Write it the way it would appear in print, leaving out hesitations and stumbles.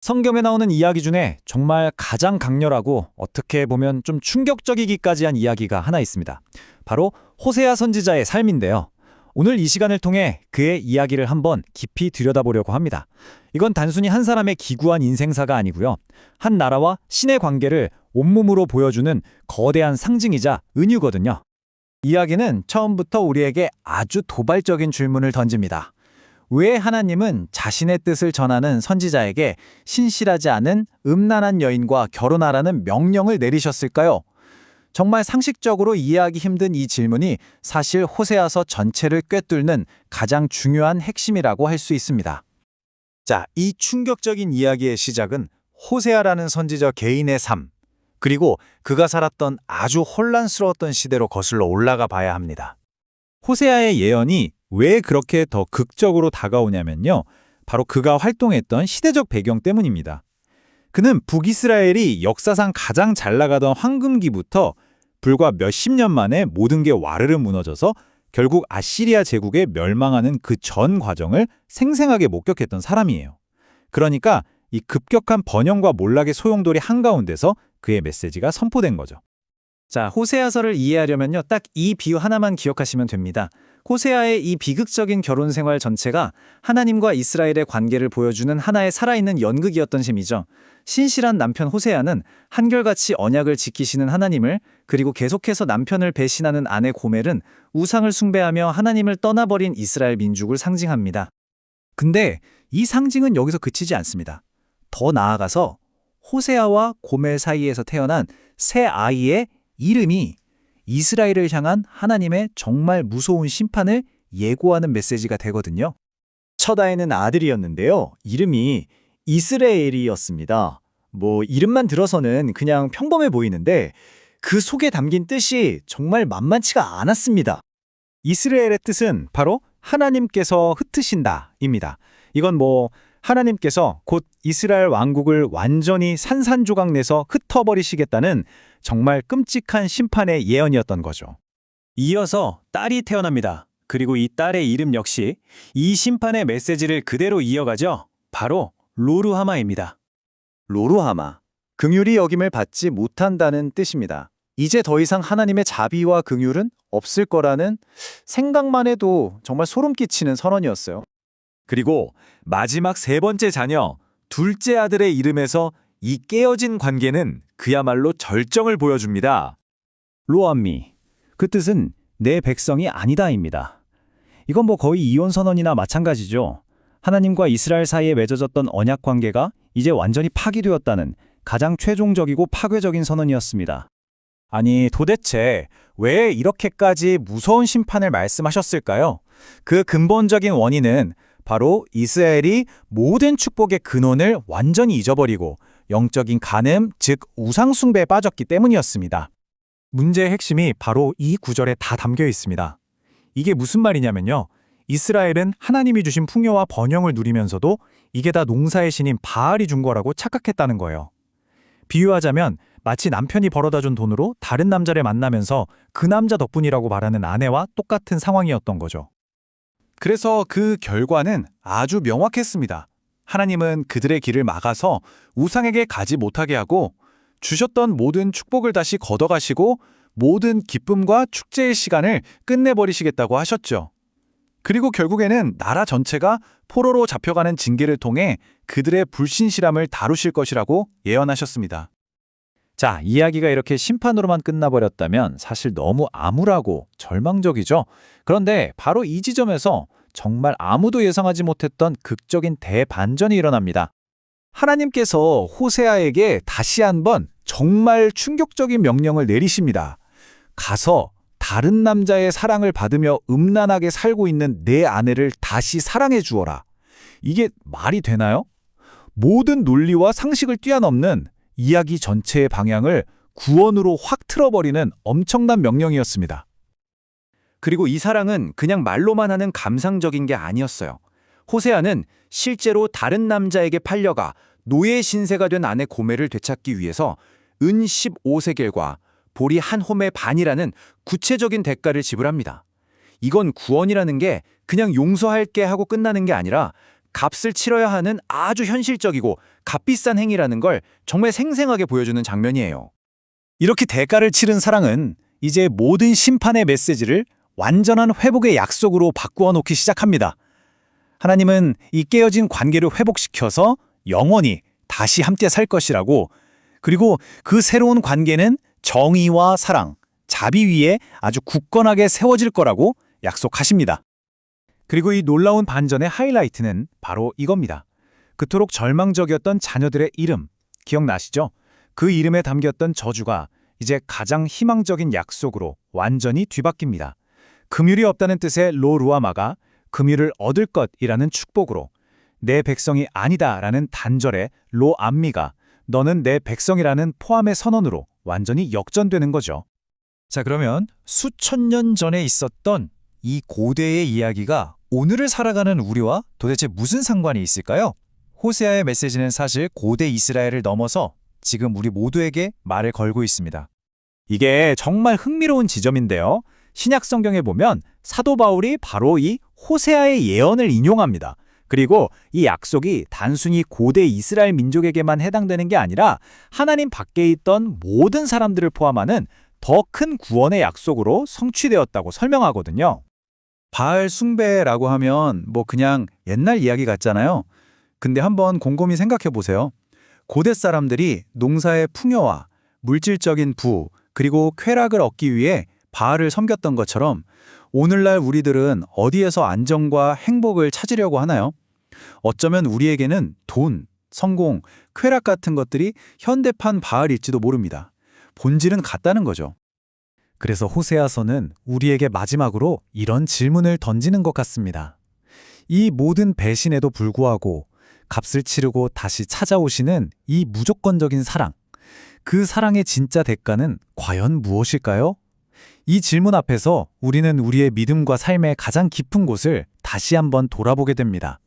성경에 나오는 이야기 중에 정말 가장 강렬하고 어떻게 보면 좀 충격적이기까지 한 이야기가 하나 있습니다. 바로 호세아 선지자의 삶인데요. 오늘 이 시간을 통해 그의 이야기를 한번 깊이 들여다보려고 합니다. 이건 단순히 한 사람의 기구한 인생사가 아니고요. 한 나라와 신의 관계를 온몸으로 보여주는 거대한 상징이자 은유거든요. 이야기는 처음부터 우리에게 아주 도발적인 질문을 던집니다. 왜 하나님은 자신의 뜻을 전하는 선지자에게 신실하지 않은 음란한 여인과 결혼하라는 명령을 내리셨을까요? 정말 상식적으로 이해하기 힘든 이 질문이 사실 호세아서 전체를 꿰뚫는 가장 중요한 핵심이라고 할 수 있습니다. 자, 이 충격적인 이야기의 시작은 호세아라는 선지자 개인의 삶, 그리고 그가 살았던 아주 혼란스러웠던 시대로 거슬러 올라가 봐야 합니다. 호세아의 예언이 왜 그렇게 더 극적으로 다가오냐면요. 바로 그가 활동했던 시대적 배경 때문입니다. 그는 북이스라엘이 역사상 가장 잘 나가던 황금기부터 불과 몇십 년 만에 모든 게 와르르 무너져서 결국 아시리아 제국에 멸망하는 그 전 과정을 생생하게 목격했던 사람이에요. 그러니까 이 급격한 번영과 몰락의 소용돌이 한가운데서 그의 메시지가 선포된 거죠. 자, 호세아서를 이해하려면요. 딱 이 비유 하나만 기억하시면 됩니다. 호세아의 이 비극적인 결혼 생활 전체가 하나님과 이스라엘의 관계를 보여주는 하나의 살아있는 연극이었던 셈이죠. 신실한 남편 호세아는 한결같이 언약을 지키시는 하나님을, 그리고 계속해서 남편을 배신하는 아내 고멜은 우상을 숭배하며 하나님을 떠나버린 이스라엘 민족을 상징합니다. 근데 이 상징은 여기서 그치지 않습니다. 더 나아가서 호세아와 고멜 사이에서 태어난 새 아이의 이름이 이스라엘을 향한 하나님의 정말 무서운 심판을 예고하는 메시지가 되거든요. 첫 아이는 아들이었는데요. 이름이 이스라엘이었습니다. 이름만 들어서는 그냥 평범해 보이는데 그 속에 담긴 뜻이 정말 만만치가 않았습니다. 이스라엘의 뜻은 바로 하나님께서 흩으신다입니다. 이건 하나님께서 곧 이스라엘 왕국을 완전히 산산조각 내서 흩어버리시겠다는 정말 끔찍한 심판의 예언이었던 거죠. 이어서 딸이 태어납니다. 그리고 이 딸의 이름 역시 이 심판의 메시지를 그대로 이어가죠. 바로 로루하마입니다. 로루하마, 긍휼이 여김을 받지 못한다는 뜻입니다. 이제 더 이상 하나님의 자비와 긍휼은 없을 거라는 생각만 해도 정말 소름 끼치는 선언이었어요. 그리고 마지막 세 번째 자녀, 둘째 아들의 이름에서 이 깨어진 관계는 그야말로 절정을 보여줍니다. 로암미, 그 뜻은 내 백성이 아니다입니다. 이건 거의 이혼 선언이나 마찬가지죠. 하나님과 이스라엘 사이에 맺어졌던 언약 관계가 이제 완전히 파기되었다는 가장 최종적이고 파괴적인 선언이었습니다. 아니, 도대체 왜 이렇게까지 무서운 심판을 말씀하셨을까요? 그 근본적인 원인은 바로 이스라엘이 모든 축복의 근원을 완전히 잊어버리고 영적인 간음, 즉 우상 숭배에 빠졌기 때문이었습니다. 문제의 핵심이 바로 이 구절에 다 담겨 있습니다. 이게 무슨 말이냐면요. 이스라엘은 하나님이 주신 풍요와 번영을 누리면서도 이게 다 농사의 신인 바알이 준 거라고 착각했다는 거예요. 비유하자면 마치 남편이 벌어다 준 돈으로 다른 남자를 만나면서 그 남자 덕분이라고 말하는 아내와 똑같은 상황이었던 거죠. 그래서 그 결과는 아주 명확했습니다. 하나님은 그들의 길을 막아서 우상에게 가지 못하게 하고 주셨던 모든 축복을 다시 걷어가시고 모든 기쁨과 축제의 시간을 끝내버리시겠다고 하셨죠. 그리고 결국에는 나라 전체가 포로로 잡혀가는 징계를 통해 그들의 불신실함을 다루실 것이라고 예언하셨습니다. 자, 이야기가 이렇게 심판으로만 끝나버렸다면 사실 너무 암울하고 절망적이죠. 그런데 바로 이 지점에서 정말 아무도 예상하지 못했던 극적인 대반전이 일어납니다. 하나님께서 호세아에게 다시 한번 정말 충격적인 명령을 내리십니다. 가서 다른 남자의 사랑을 받으며 음란하게 살고 있는 내 아내를 다시 사랑해 주어라. 이게 말이 되나요? 모든 논리와 상식을 뛰어넘는 이야기 전체의 방향을 구원으로 확 틀어버리는 엄청난 명령이었습니다. 그리고 이 사랑은 그냥 말로만 하는 감상적인 게 아니었어요. 호세아는 실제로 다른 남자에게 팔려가 노예 신세가 된 아내 고멜을 되찾기 위해서 은 15세겔과 보리 한 홈의 반이라는 구체적인 대가를 지불합니다. 이건 구원이라는 게 그냥 용서할게 하고 끝나는 게 아니라 값을 치러야 하는 아주 현실적이고 값비싼 행위라는 걸 정말 생생하게 보여주는 장면이에요. 이렇게 대가를 치른 사랑은 이제 모든 심판의 메시지를 완전한 회복의 약속으로 바꾸어 놓기 시작합니다. 하나님은 이 깨어진 관계를 회복시켜서 영원히 다시 함께 살 것이라고, 그리고 그 새로운 관계는 정의와 사랑, 자비 위에 아주 굳건하게 세워질 거라고 약속하십니다. 그리고 이 놀라운 반전의 하이라이트는 바로 이겁니다. 그토록 절망적이었던 자녀들의 이름, 기억나시죠? 그 이름에 담겼던 저주가 이제 가장 희망적인 약속으로 완전히 뒤바뀝니다. 긍휼이 없다는 뜻의 로루아마가 긍휼을 얻을 것이라는 축복으로, 내 백성이 아니다라는 단절의 로암미가 너는 내 백성이라는 포함의 선언으로 완전히 역전되는 거죠. 자, 그러면 수천 년 전에 있었던 이 고대의 이야기가 오늘을 살아가는 우리와 도대체 무슨 상관이 있을까요? 호세아의 메시지는 사실 고대 이스라엘을 넘어서 지금 우리 모두에게 말을 걸고 있습니다. 이게 정말 흥미로운 지점인데요. 신약 성경에 보면 사도 바울이 바로 이 호세아의 예언을 인용합니다. 그리고 이 약속이 단순히 고대 이스라엘 민족에게만 해당되는 게 아니라 하나님 밖에 있던 모든 사람들을 포함하는 더 큰 구원의 약속으로 성취되었다고 설명하거든요. 바알 숭배라고 하면 뭐 그냥 옛날 이야기 같잖아요. 근데 한번 곰곰이 생각해 보세요. 고대 사람들이 농사의 풍요와 물질적인 부, 그리고 쾌락을 얻기 위해 바알을 섬겼던 것처럼 오늘날 우리들은 어디에서 안정과 행복을 찾으려고 하나요? 어쩌면 우리에게는 돈, 성공, 쾌락 같은 것들이 현대판 바알일지도 모릅니다. 본질은 같다는 거죠. 그래서 호세아서는 우리에게 마지막으로 이런 질문을 던지는 것 같습니다. 이 모든 배신에도 불구하고 값을 치르고 다시 찾아오시는 이 무조건적인 사랑, 그 사랑의 진짜 대가는 과연 무엇일까요? 이 질문 앞에서 우리는 우리의 믿음과 삶의 가장 깊은 곳을 다시 한번 돌아보게 됩니다.